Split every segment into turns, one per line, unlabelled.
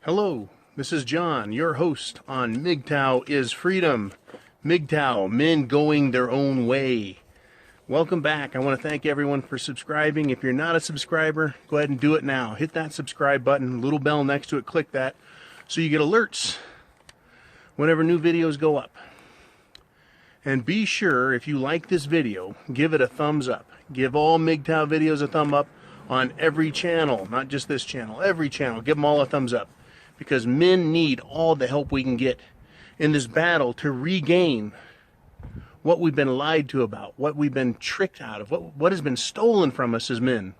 Hello, this is John, your host on Mgtow is Freedom. Mgtow, men going their own way. Welcome back. I want to thank everyone for subscribing. If you're not a subscriber, go ahead and do it now. Hit that subscribe button, little bell next to it, click that so you get alerts whenever new videos go up. And be sure, if you like this video, give it a thumbs up. Give all Mgtow videos a thumb up on every channel, not just this channel, every channel. Give them all a thumbs up. Because men need all the help we can get in this battle to regain what we've been lied to about, what we've been tricked out of, what has been stolen from us as men.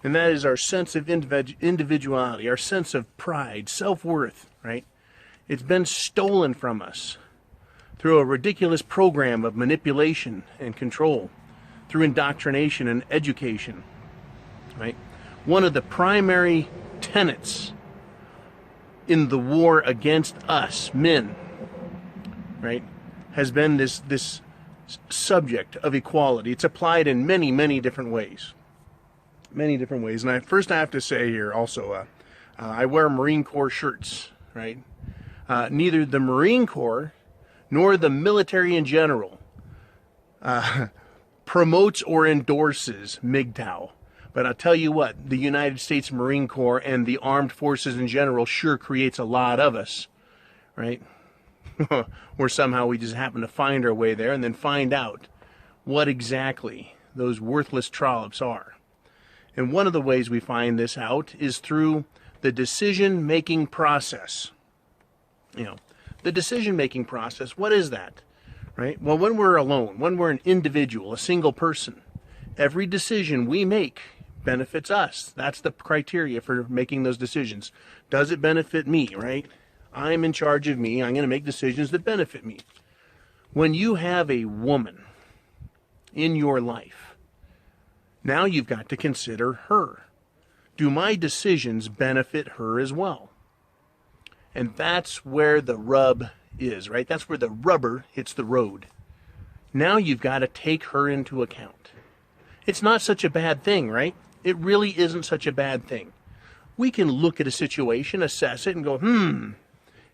And that is our sense of individuality, our sense of pride, self-worth, right? It's been stolen from us through a ridiculous program of manipulation and control, through indoctrination and education, right? One of the primary tenets in the war against us, men, right, has been this subject of equality. It's applied in many, many different ways. Many different ways. And first I have to say here also, I wear Marine Corps shirts, right? Neither the Marine Corps nor the military in general promotes or endorses Mgtow. But I'll tell you what, the United States Marine Corps and the armed forces in general sure creates a lot of us, right? Or somehow we just happen to find our way there and then find out what exactly those worthless trollops are. And one of the ways we find this out is through the decision-making process. You know, the decision-making process, what is that? Right? Well, when we're alone, when we're an individual, a single person, every decision we make benefits us. That's the criteria for making those decisions. Does it benefit me, right? I'm in charge of me. I'm going to make decisions that benefit me. When you have a woman in your life, now you've got to consider her. Do my decisions benefit her as well? And that's where the rub is, right? That's where the rubber hits the road. Now you've got to take her into account. It's not such a bad thing, right? It really isn't such a bad thing. We can look at a situation, assess it, and go,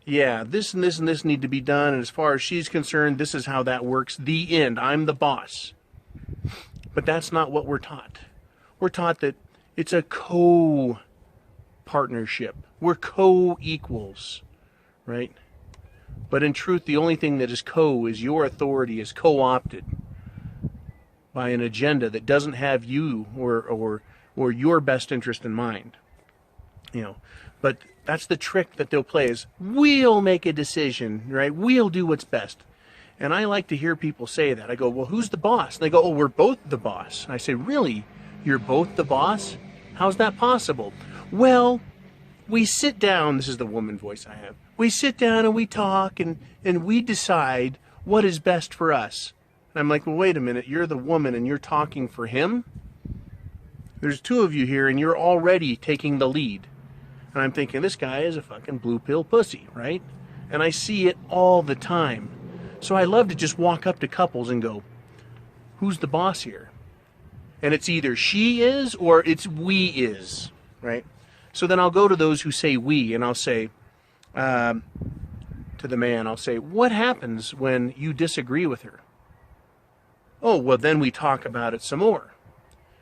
yeah, this and this and this need to be done, and as far as she's concerned, this is how that works. The end. I'm the boss. But that's not what we're taught. We're taught that it's a co-partnership. We're co-equals, right? But in truth, the only thing that is is your authority is co-opted by an agenda that doesn't have you or your best interest in mind. You know, but that's the trick that they'll play is we'll make a decision, right? We'll do what's best. And I like to hear people say that. I go, well, who's the boss? And they go, oh, we're both the boss. And I say, really? You're both the boss? How's that possible? Well, we sit down. This is the woman voice I have. We sit down and we talk and we decide what is best for us. And I'm like, well, wait a minute. You're the woman and you're talking for him? There's two of you here and you're already taking the lead. And I'm thinking, this guy is a fucking blue pill pussy, right? And I see it all the time. So I love to just walk up to couples and go, who's the boss here? And it's either she is or it's we is, right? So then I'll go to those who say we and I'll say, to the man, I'll say, what happens when you disagree with her? Oh, well, then we talk about it some more.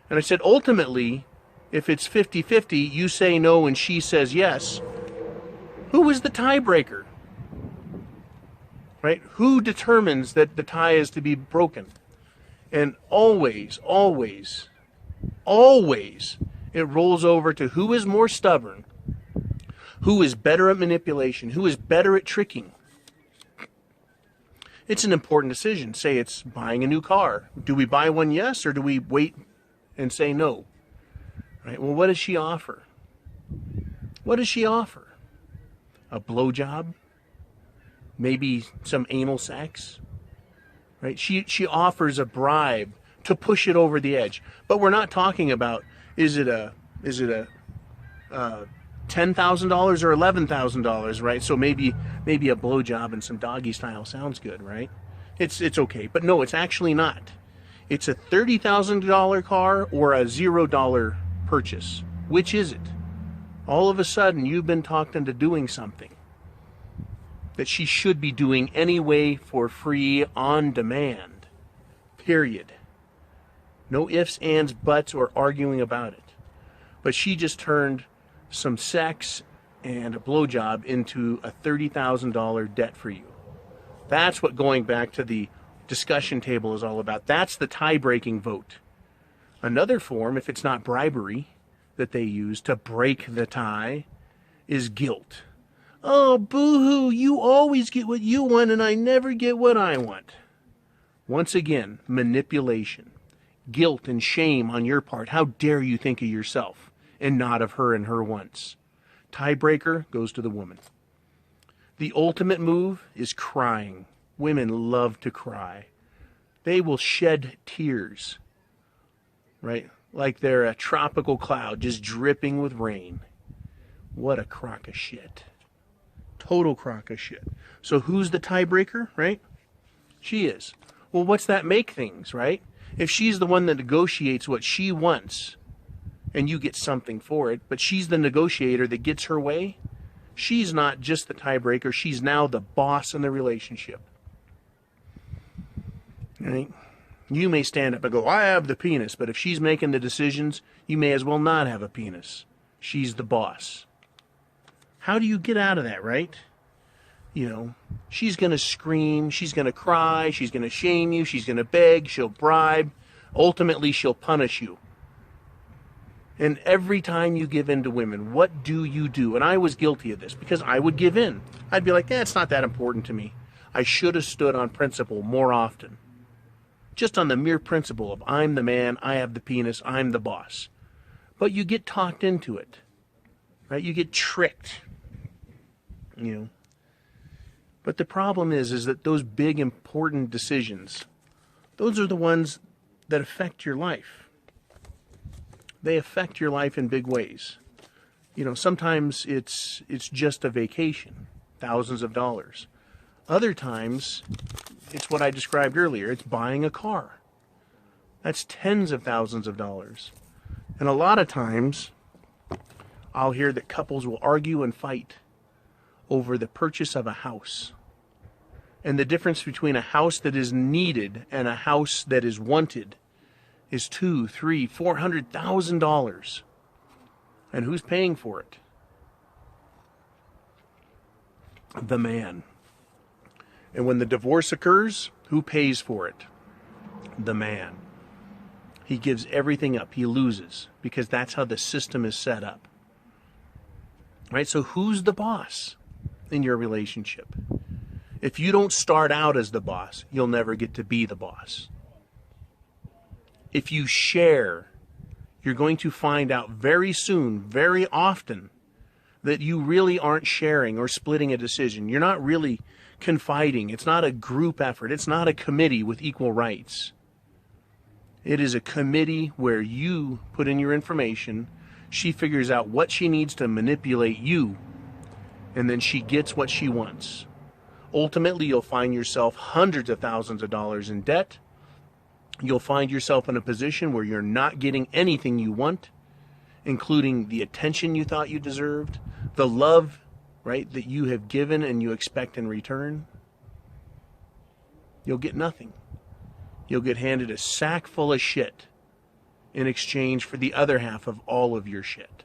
And I said, ultimately, if it's 50-50, you say no and she says yes, who is the tiebreaker? Right? Who determines that the tie is to be broken? And always, always, always, it rolls over to who is more stubborn, who is better at manipulation, who is better at tricking. It's an important decision. Say it's buying a new car. Do we buy one, yes, or do we wait and say no? Right? Well, what does she offer? What does she offer? A blowjob? Maybe some anal sex? Right? She offers a bribe to push it over the edge. But we're not talking about is it a $10,000 or $11,000, right? So maybe a blowjob and some doggy style sounds good, right? It's okay. But no, it's actually not. It's a $30,000 car or a $0 purchase. Which is it? All of a sudden, you've been talked into doing something that she should be doing anyway for free on demand. Period. No ifs, ands, buts, or arguing about it. But she just turned some sex and a blowjob into a $30,000 debt for you. That's what going back to the discussion table is all about. That's the tie-breaking vote. Another form, if it's not bribery, that they use to break the tie is guilt. Oh, boo-hoo, you always get what you want and I never get what I want. Once again, manipulation. Guilt and shame on your part. How dare you think of yourself and not of her and her wants? Tiebreaker goes to the woman. The ultimate move is crying. Women love to cry. They will shed tears, right? Like they're a tropical cloud just dripping with rain. What a crock of shit. Total crock of shit. So who's the tiebreaker, right? She is. Well, what's that make things, right? If she's the one that negotiates what she wants and you get something for it, but she's the negotiator that gets her way, she's not just the tiebreaker. She's now the boss in the relationship. Right? You may stand up and go, I have the penis, but if she's making the decisions, you may as well not have a penis. She's the boss. How do you get out of that, right? You know, she's going to scream, she's going to cry, she's going to shame you, she's going to beg, she'll bribe. Ultimately, she'll punish you. And every time you give in to women, what do you do? And I was guilty of this because I would give in. I'd be like, it's not that important to me. I should have stood on principle more often. Just on the mere principle of I'm the man, I have the penis, I'm the boss. But you get talked into it, right? You get tricked, you know. But the problem is that those big, important decisions, those are the ones that affect your life. They affect your life in big ways. You know, sometimes it's just a vacation, thousands of dollars. Other times, it's what I described earlier. It's buying a car. That's tens of thousands of dollars. And a lot of times, I'll hear that couples will argue and fight over the purchase of a house. And the difference between a house that is needed and a house that is wanted is $200,000, $300,000, $400,000. And who's paying for it? The man. And when the divorce occurs, who pays for it? The man. He gives everything up. He loses because that's how the system is set up. Right? So who's the boss in your relationship? If you don't start out as the boss, you'll never get to be the boss. If you share, you're going to find out very soon, very often, that you really aren't sharing or splitting a decision. You're not really confiding. It's not a group effort. It's not a committee with equal rights. It is a committee where you put in your information, she figures out what she needs to manipulate you, and then she gets what she wants. Ultimately, you'll find yourself hundreds of thousands of dollars in debt. You'll find yourself in a position where you're not getting anything you want, including the attention you thought you deserved, the love, right, that you have given and you expect in return. You'll get nothing. You'll get handed a sack full of shit in exchange for the other half of all of your shit.